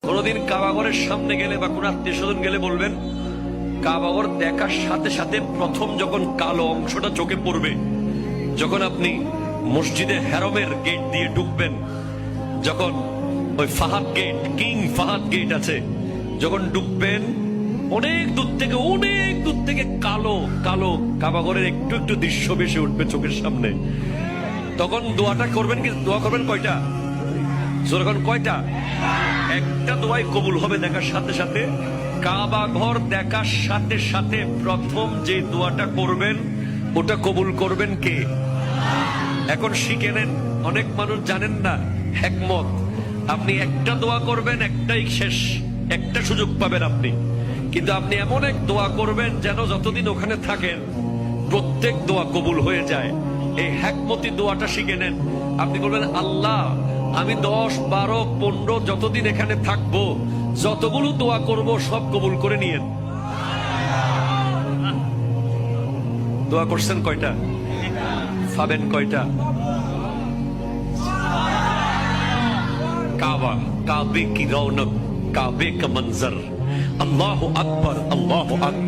কোনদিন কাবাঘরের সামনে গেলে বা কোন আত্মীয় স্বজন গেলে বলবেন, কাবাঘর দেখার সাথে সাথে প্রথম যখন কালো অংশটা চোখে পড়বে, যখন আপনি মসজিদে হেরমের গেট দিয়ে ঢুকবেন, যখন ওই Fahad gate, King Fahad Gate আছে, যখন ঢুকবেন অনেক দূর থেকে কালো কালো কাবাঘরের একটু একটু দৃশ্য ভেসে উঠবে চোখের সামনে। তখন দোয়াটা করবেন, কি দোয়া করবেন কয়টা? যখন কয়টা? একটা দোয়াই কবুল হবে দেখার সাথে সাথে। কাবা ঘর দেখার সাথে সাথে প্রথম যে দোয়াটা করবেন ওটা কবুল করবেন কে? এখন শিখে নেন, অনেক মানুষ জানেন না হিকমত। আপনি একটা দোয়া করবেন, একটাই শেষ, একটা সুযোগ পাবেন আপনি, কিন্তু আপনি এমন এক দোয়া করবেন যেন যতদিন ওখানে থাকেন প্রত্যেক দোয়া কবুল হয়ে যায়। এই হিকমতি দোয়াটা শিখে নেন। আপনি বলবেন, আল্লাহ আমি 10, 12, 15 যতদিন এখানে থাকবো, যতগুলো দোয়া করব সব কবুল করে নিয়েন। দোয়া করছেন কয়টা? পাবেন কয়টা? কাবা, কাবে কি রৌনক, কাবে কা মঞ্জর, আল্লাহু আকবার, আল্লাহু আকবার।